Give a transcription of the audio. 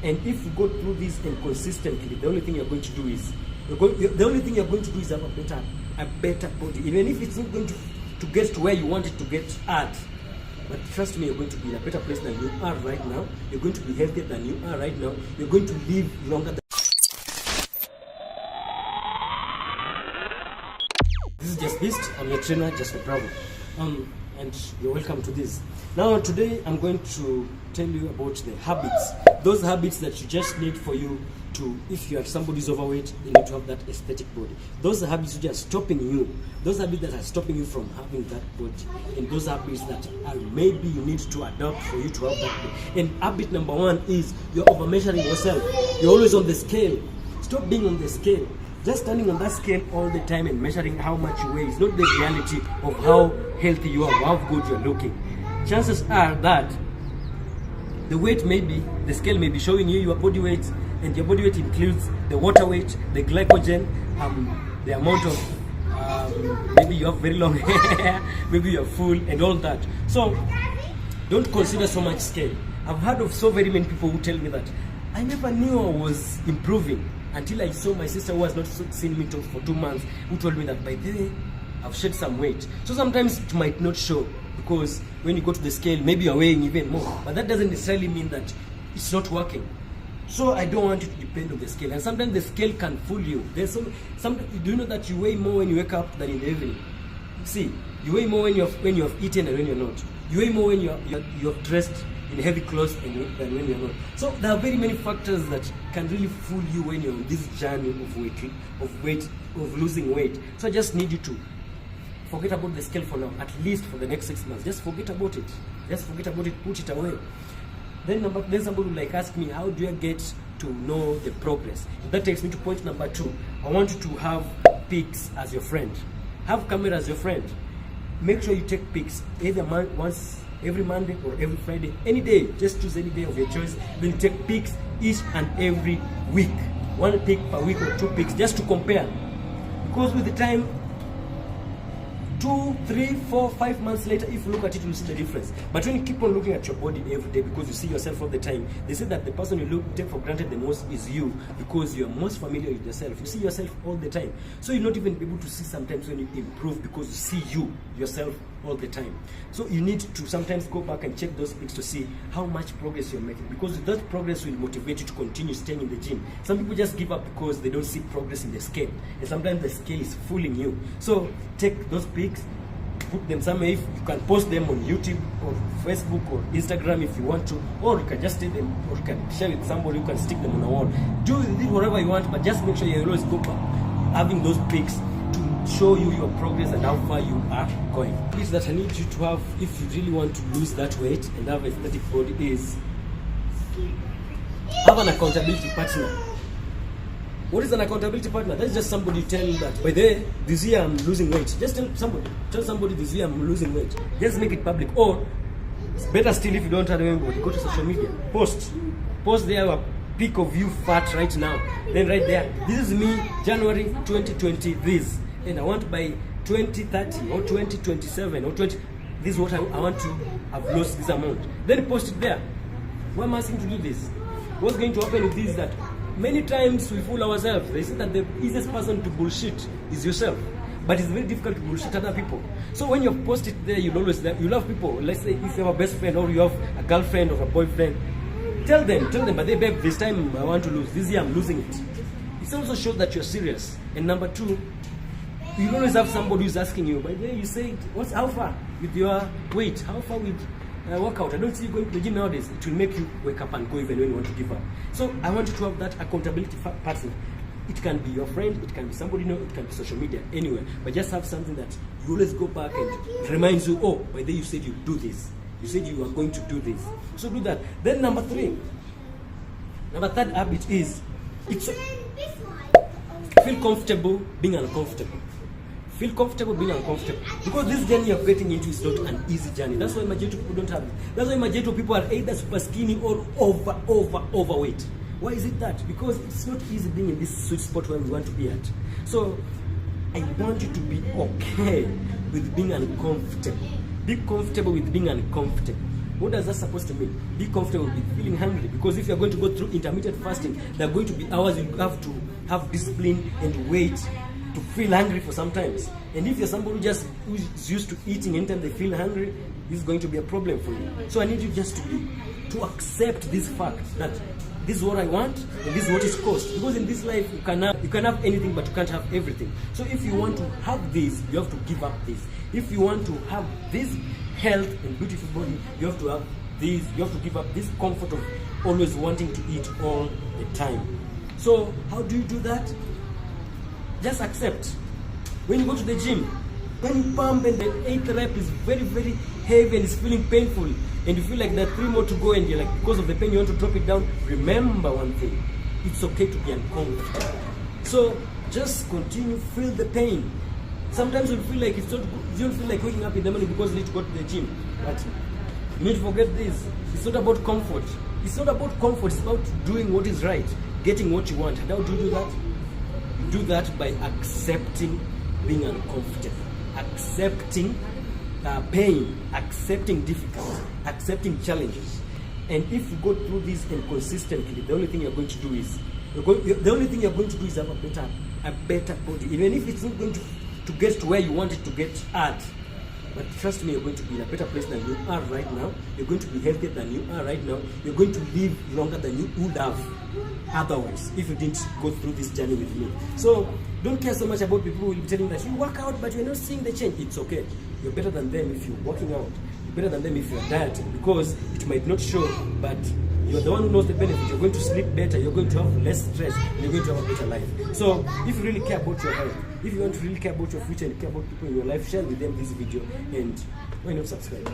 And if you go through this and consistently, the only thing you're going to do is have a better body. Even if it's not going to get to where you want it to get at, but trust me, you're going to be in a better place than you are right now. You're going to be healthier than you are right now. You're going to live longer than. This is Just Beast. I'm your trainer, Jasper Bravo. And you're welcome to this. Now, today I'm going to tell you about the habits. Those habits that you just need for you to, if you are somebody who's overweight, you need to have that aesthetic body. Those are habits which are stopping you. Those habits that are stopping you from having that body. And those habits that are maybe you need to adopt for you to have that body. And habit number one is you're over measuring yourself. You're always on the scale. Stop being on the scale. Just standing on that scale all the time and measuring how much you weigh is not the reality of how healthy you are, how good you're looking. Chances are that the weight the scale may be showing you your body weight, and your body weight includes the water weight, the glycogen, the amount of, maybe you have very long hair, maybe you're full, and all that. So don't consider so much scale. I've heard of so very many people who tell me that I never knew I was improving until I saw my sister who has not seen me for 2 months, who told me that by the way, I've shed some weight. So sometimes it might not show, because when you go to the scale, maybe you're weighing even more, but that doesn't necessarily mean that it's not working. So I don't want you to depend on the scale, and sometimes the scale can fool you. There's do you know that you weigh more when you wake up than in the evening? See, you weigh more when you've eaten and when you're not. You weigh more when you're dressed in heavy clothes than when you're not. So there are very many factors that can really fool you when you're on this journey of losing weight. So I just need you to forget about the scale for now, at least for the next 6 months. Just forget about it. Just forget about it, put it away. Then somebody will ask me, how do I get to know the progress? That takes me to point number 2. I want you to have pics as your friend. Have camera as your friend. Make sure you take pics either once every Monday or every Friday, any day. Just choose any day of your choice. Then you take pics each and every week. 1 pic per week or 2 pics, just to compare. Because with the time, 2, 3, 4, 5 months later, if you look at it, you'll see the difference. But when you keep on looking at your body every day, because you see yourself all the time, they say that the person you take for granted the most is you, because you're most familiar with yourself. You see yourself all the time. So you'll not even be able to see sometimes when you improve, because you see yourself all the time. So you need to sometimes go back and check those pics to see how much progress you're making, because that progress will motivate you to continue staying in the gym. Some people just give up because they don't see progress in the scale, and sometimes the scale is fooling you. So take those pics, put them somewhere. If you can post them on YouTube or Facebook or Instagram if you want to, or you can just take them, or you can share with somebody who can stick them on a wall. Do whatever you want, but just make sure you always go back having those pics to show you your progress and how far you are going. Things that I need you to have if you really want to lose that weight and have a aesthetic body is have an accountability partner. What is an accountability partner? That's just somebody you tell that, by the way, this year I'm losing weight. Just tell somebody this year I'm losing weight. Just make it public. Or it's better still, if you don't have anybody, go to social media. Post there a pic of you fat right now. Then right there, this is me, January 2020, this. And I want by 2030 or 2027 or 20, this is what I want to have lost this amount. Then post it there. Why am I asking to do this? What's going to happen with this is that many times we fool ourselves. They say that the easiest person to bullshit is yourself, but it's very difficult to bullshit other people. So when you post it there, you'll have people. Let's say if you have a best friend or you have a girlfriend or a boyfriend, tell them, but they, babe, this time I want to lose. This year I'm losing it. It also shows that you're serious. And number 2, you always have somebody who's asking you, by the way, you say, how far with your weight? How far with workout? I don't see you going to the gym nowadays. It will make you wake up and go even when you want to give up. So I want you to have that accountability partner. It can be your friend, it can be somebody you know, it can be social media, anywhere. But just have something that you always go back and reminds you, oh, by the way, you said you do this. You said you are going to do this. So do that. Then number 3 habit is feel comfortable being uncomfortable. Feel comfortable being uncomfortable. Because this journey you're getting into is not an easy journey. That's why majority of people don't have it. That's why majority of people are either super skinny or overweight. Why is it that? Because it's not easy being in this sweet spot where we want to be at. So I want you to be okay with being uncomfortable. Be comfortable with being uncomfortable. What does that supposed to mean? Be comfortable with feeling hungry, because if you're going to go through intermittent fasting, there are going to be hours you have to have discipline and wait to feel hungry for sometimes. And if you're somebody who's used to eating anytime they feel hungry, this is going to be a problem for you. So I need you just to accept this fact that this is what I want and this is what it costs. Because in this life you can have anything, but you can't have everything. So if you want to have this, you have to give up this. If you want to have this health and beautiful body, you have to have this. You have to give up this comfort of always wanting to eat all the time. So how do you do that? Just accept. When you go to the gym, when you pump and the 8th rep is very, very heavy and it's feeling painful, and you feel like there are 3 more to go, and you're like, because of the pain you want to drop it down, remember one thing: it's okay to be uncomfortable. So just continue, feel the pain. Sometimes you feel like it's not good. You don't feel like waking up in the morning because you need to go to the gym. But you need to forget this. It's not about comfort. It's not about comfort. It's about doing what is right, getting what you want. And how do you do that? You do that by accepting being uncomfortable, accepting pain, accepting difficulty, accepting challenges. And if you go through this and consistently, the only thing you're going to do is have a better body. Even if it's not going to get to where you want it to get at, but trust me, you're going to be in a better place than you are right now. You're going to be healthier than you are right now. You're going to live longer than you would have otherwise if you didn't go through this journey with me. So don't care so much about people who will be telling that you work out but you're not seeing the change. It's okay. You're better than them if you're working out. You're better than them if you're dieting, because it might not show, but you're the one who knows the benefit. You're going to sleep better, you're going to have less stress, and you're going to have a better life. So if you really care about your health, if you want to really care about your future and care about people in your life, share with them this video, and why not subscribe?